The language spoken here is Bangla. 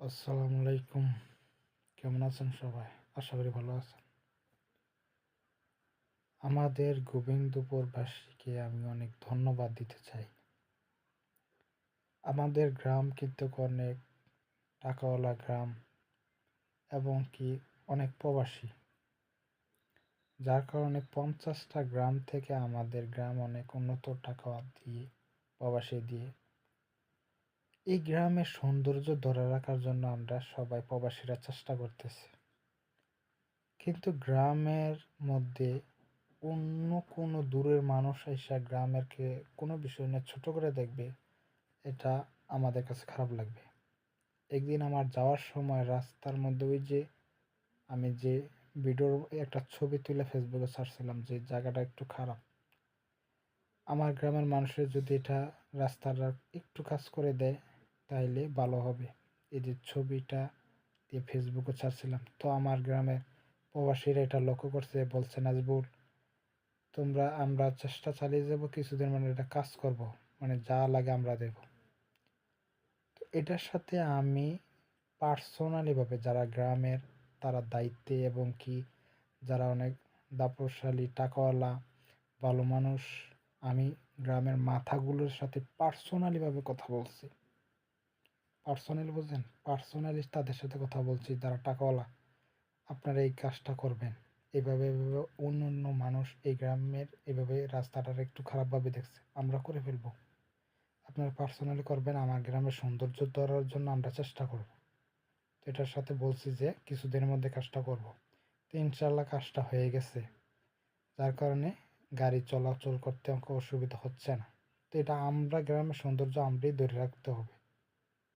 আসসালামু আলাইকুম। কেমন আছেন সবাই? আশা করি ভালো আছেন। আমাদের গোবিন্দপুরবাসীকে আমি অনেক ধন্যবাদ দিতে চাই। আমাদের গ্রাম কিন্তু অনেক টাকাওয়ালা গ্রাম এবং কি অনেক প্রবাসী। যার কারণে ৫০টা গ্রাম থেকে আমাদের গ্রাম অনেক উন্নত টাকা দিয়ে প্রবাসী দিয়ে। এই গ্রামের সৌন্দর্য ধরে রাখার জন্য আমরা সবাই প্রবাসীরা চেষ্টা করতেছি। কিন্তু গ্রামের মধ্যে অন্য কোনো দূরের মানুষ আইসা গ্রামেরকে কোনো বিষয় নিয়ে ছোট করে দেখবে, এটা আমাদের কাছে খারাপ লাগবে। একদিন আমার যাওয়ার সময় রাস্তার মধ্যে ওই যে আমি যে ভিডিওর একটা ছবি তুলে ফেসবুকে ছাড়ছিলাম যে জায়গাটা একটু খারাপ। আমার গ্রামের মানুষের যদি এটা রাস্তাটা একটু কাজ করে দেয় তাইলে ভালো হবে। এই যে ছবিটা দিয়ে ফেসবুকে ছাড়ছিলাম, তো আমার গ্রামের প্রবাসীরা এটা লক্ষ্য করছে, বলছে নাজবুল আমরা চেষ্টা চালিয়ে যাব, কিছুদিন মানে এটা কাজ করব, মানে যা লাগে আমরা দেব। তো এটার সাথে আমি পার্সোনালি ভাবে যারা গ্রামের তারা দায়িত্বে এবং কি যারা অনেক দাপশালী টাকাওয়ালা ভালো মানুষ, আমি গ্রামের মাথাগুলোর সাথে পার্সোনালি ভাবে কথা বলছি। পার্সোনালি বুঝলেন, পার্সোনালি তাদের সাথে কথা বলছি যারা টাকাওয়ালা, আপনারা এই কাজটা করবেন। এভাবে অন্য মানুষ এই গ্রামের এভাবে রাস্তাটার একটু খারাপভাবে দেখছে, আমরা করে ফেলবো। আপনারা পার্সোনালি করবেন, আমার গ্রামের সৌন্দর্য ধরার জন্য আমরা চেষ্টা করব। তো এটার সাথে বলছি যে কিছুদিনের মধ্যে কাজটা করব। তো ইনশাল্লাহ কাজটা হয়ে গেছে, যার কারণে গাড়ি চলাচল করতে আমাকে অসুবিধা হচ্ছে না। তো এটা আমরা গ্রামের সৌন্দর্য আমরাই ধরে রাখতে হবে।